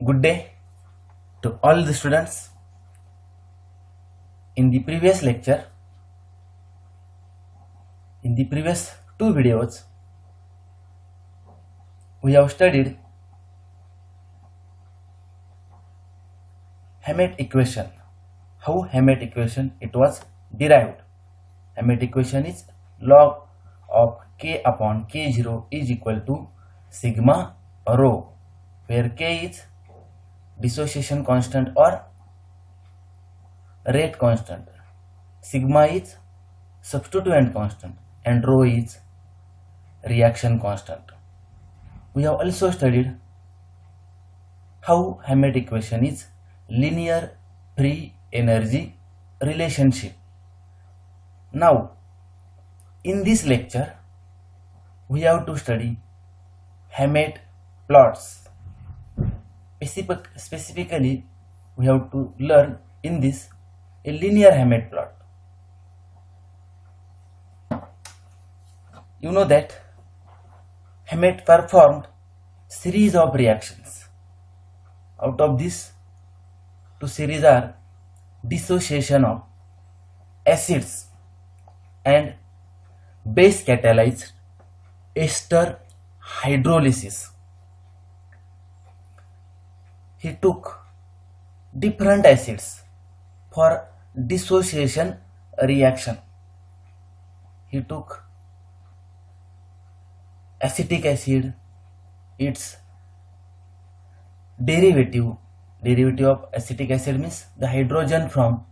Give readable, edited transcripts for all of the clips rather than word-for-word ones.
Good day to all the students. In the previous lecture, in the previous two videos, we have studied Hammett equation. How Hammett equation it was derived. Hammett equation is log of k upon k0 is equal to sigma rho, where k is dissociation constant or rate constant, sigma is substituent constant, and rho is reaction constant. We have also studied how Hammett equation is linear free energy relationship. Now, in this lecture, we have to study Hammett plots. Specifically, we have to learn in this a linear Hammett plot. You know that Hammett performed series of reactions. Out of this, two series are dissociation of acids and base catalyzed ester hydrolysis. He took different acids for dissociation reaction. He took acetic acid, its derivative of acetic acid means the hydrogen from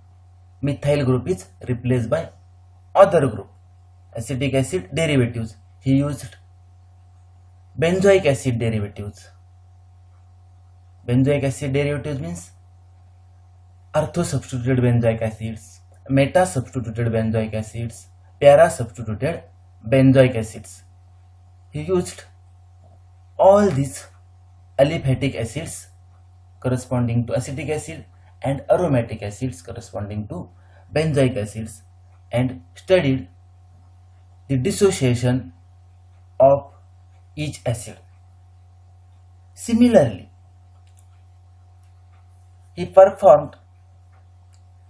methyl group is replaced by other group. Acetic acid derivatives, he used benzoic acid derivatives. Benzoic acid derivatives means ortho-substituted benzoic acids, meta-substituted benzoic acids, para-substituted benzoic acids. He used all these aliphatic acids corresponding to acetic acid and aromatic acids corresponding to benzoic acids and studied the dissociation of each acid. Similarly, he performed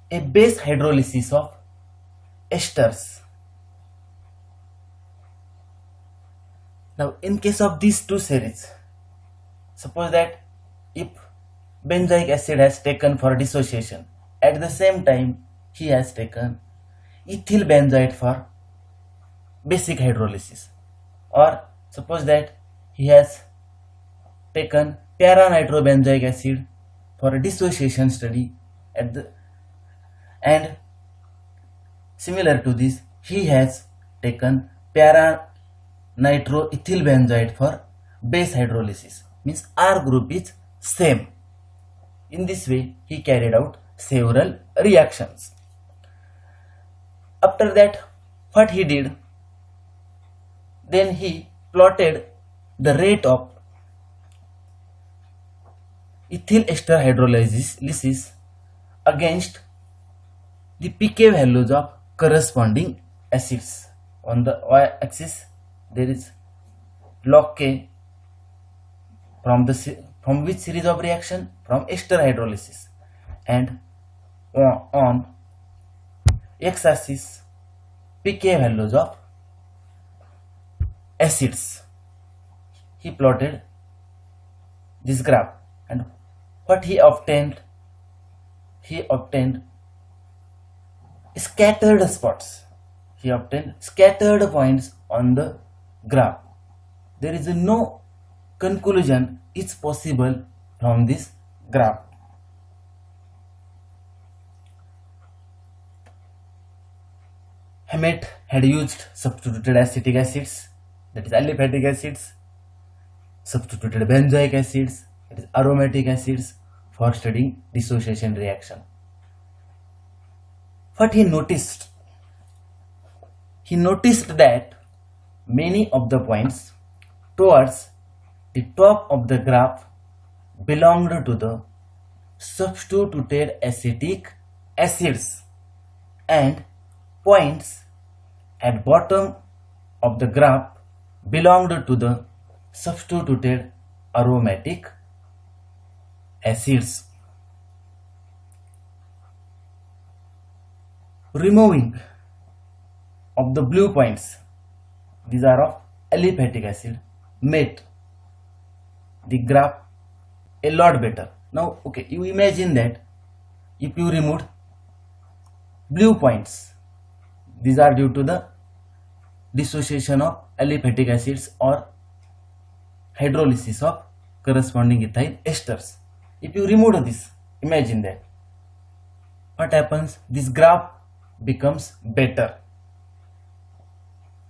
a base hydrolysis of esters. Now, in case of these two series, suppose that if benzoic acid has taken for dissociation, at the same time he has taken ethyl benzoate for basic hydrolysis, or suppose that he has taken para-nitrobenzoic acid for a dissociation study and similar to this he has taken para-nitroethyl benzoate for base hydrolysis, means R group is same. In this way he carried out several reactions. After that, what he did, then he plotted the rate of ethyl ester hydrolysis against the pK values of corresponding acids. On the y-axis there is log K from which series of reaction? From ester hydrolysis, and on x-axis pK values of acids. He plotted this graph, and what he obtained scattered spots. He obtained scattered points on the graph. There is no conclusion is possible from this graph. Hammett had used substituted acetic acids, that is aliphatic acids, substituted benzoic acids, that is aromatic acids, for studying dissociation reaction. What he noticed? He noticed that many of the points towards the top of the graph belonged to the substituted acetic acids, and points at bottom of the graph belonged to the substituted aromatic acids. Removing of the blue points, these are of aliphatic acid, made the graph a lot better. Now, okay, you imagine that if you removed blue points, these are due to the dissociation of aliphatic acids or hydrolysis of corresponding ethyl esters. If you remove this, imagine that what happens, this graph becomes better.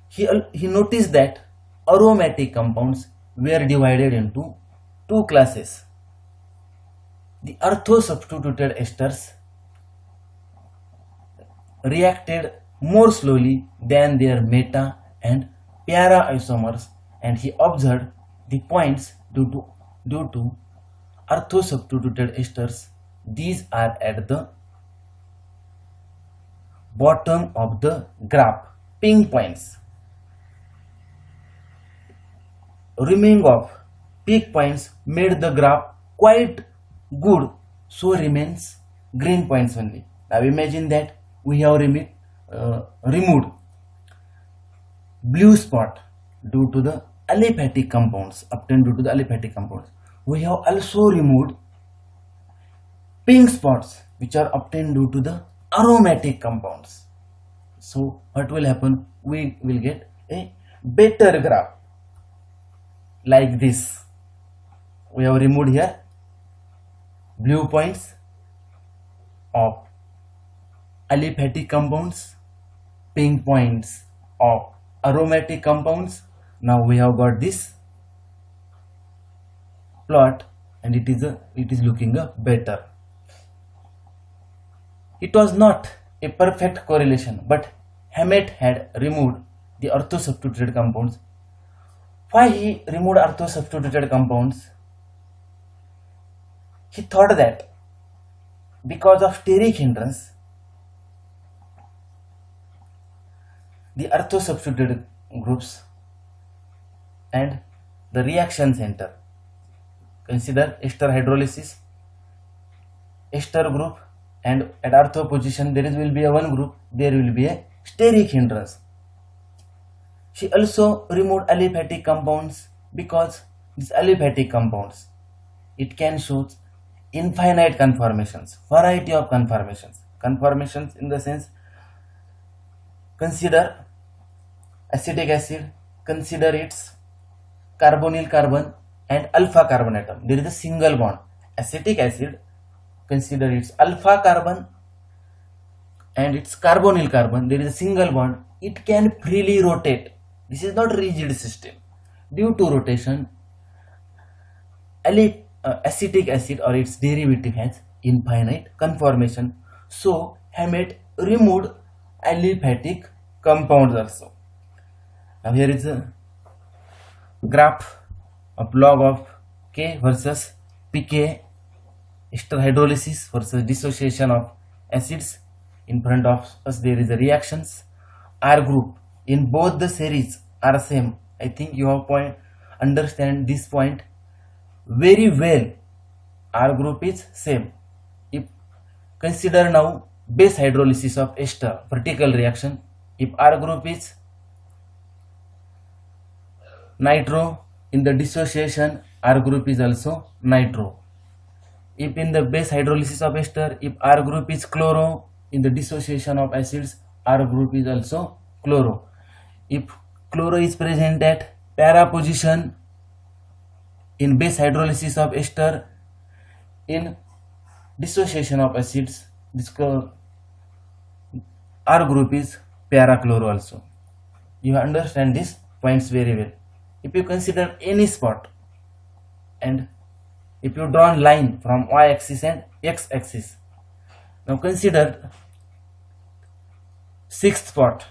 He noticed that aromatic compounds were divided into two classes. The orthosubstituted esters reacted more slowly than their meta and para isomers, and he observed the points due to orthosubstituted esters. These are at the bottom of the graph, pink points. Removing of peak points made the graph quite good, so remains green points only. Now imagine that we have removed blue spot due to the aliphatic compounds, obtained due to the aliphatic compounds. We have also removed pink spots which are obtained due to the aromatic compounds. So what will happen? We will get a better graph like this. We have removed here blue points of aliphatic compounds, pink points of aromatic compounds. Now we have got this plot, and it is looking better. It was not a perfect correlation, but Hammett had removed the orthosubstituted compounds. Why he removed orthosubstituted compounds? He thought that because of steric hindrance, the orthosubstituted groups and the reaction center, consider ester hydrolysis, ester group, and at ortho position there will be a one group, there will be a steric hindrance. She also removed aliphatic compounds because these aliphatic compounds, it can show infinite conformations, variety of conformations in the sense, consider acetic acid, consider its carbonyl carbon and alpha carbon atom. There is a single bond. Acetic acid, consider its alpha carbon and its carbonyl carbon. There is a single bond. It can freely rotate. This is not rigid system. Due to rotation, acetic acid or its derivative has infinite conformation. So Hammett removed aliphatic compounds also. Now here is a graph of log of K versus pK, ester hydrolysis versus dissociation of acids. In front of us there is a reactions. R group in both the series are same. I think you have understand this point very well. R group is same. If consider now base hydrolysis of ester, vertical reaction. If R group is nitro, in the dissociation R group is also nitro. If in the base hydrolysis of ester, if R group is chloro, in the dissociation of acids R group is also chloro. If chloro is present at para position in base hydrolysis of ester, in dissociation of acids this R group is para chloro also. You understand these points very well. If you consider any spot and if you draw a line from y-axis and x-axis, now consider sixth spot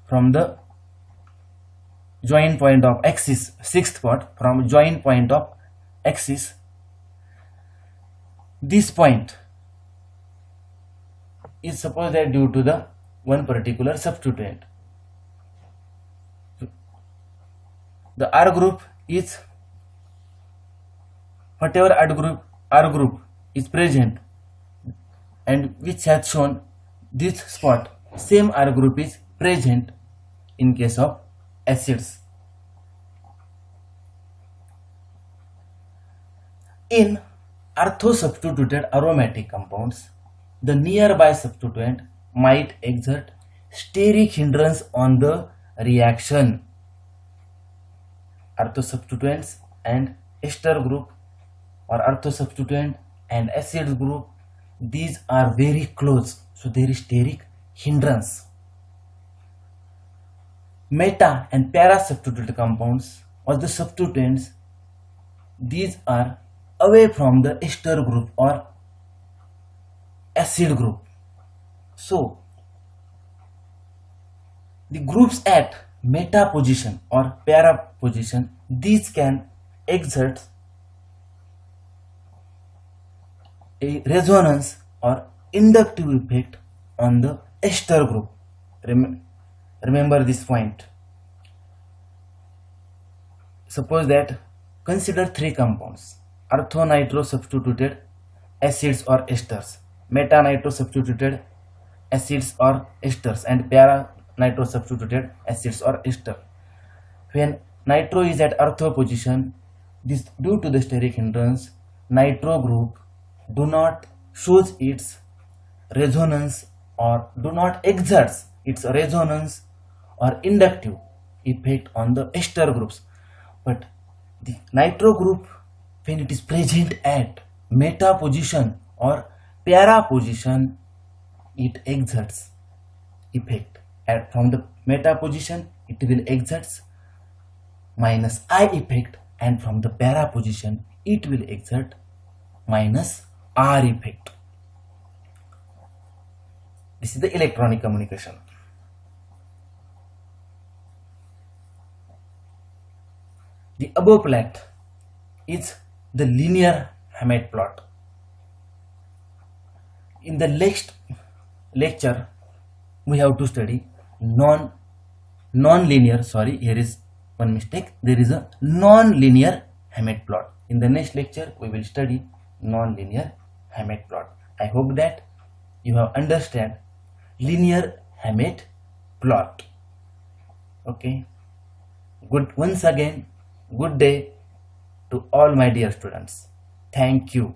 from the joint point of axis, sixth spot from joint point of axis. This point is supposed that due to the one particular substituent. The R group is whatever R group is present and which has shown this spot, same R group is present in case of acids. In orthosubstituted aromatic compounds, the nearby substituent might exert steric hindrance on the reaction. Orthosubstituents and ester group or orthosubstituent and acid group, these are very close, so there is steric hindrance. Meta and para substituted compounds or the substituents, these are away from the ester group or acid group. So the groups at meta position or para position, these can exert a resonance or inductive effect on the ester group. Remember this point. Suppose that consider three compounds: orthonitro substituted acids or esters, metanitro substituted acids or esters, and para nitro substituted acids or ester. When nitro is at ortho position, this due to the steric hindrance, nitro group do not shows its resonance or do not exerts its resonance or inductive effect on the ester groups. But the nitro group, when it is present at meta position or para position, it exerts effect. At from the meta position, it will exert minus I effect, and from the para position, it will exert minus R effect. This is the electronic communication. The above plot is the linear Hammett plot. In the next lecture, we have to study non-linear. Sorry, here is one mistake. There is a non-linear Hammett plot. In the next lecture, we will study non-linear Hammett plot. I hope that you have understood linear Hammett plot. Okay. Good. Once again, good day to all my dear students. Thank you.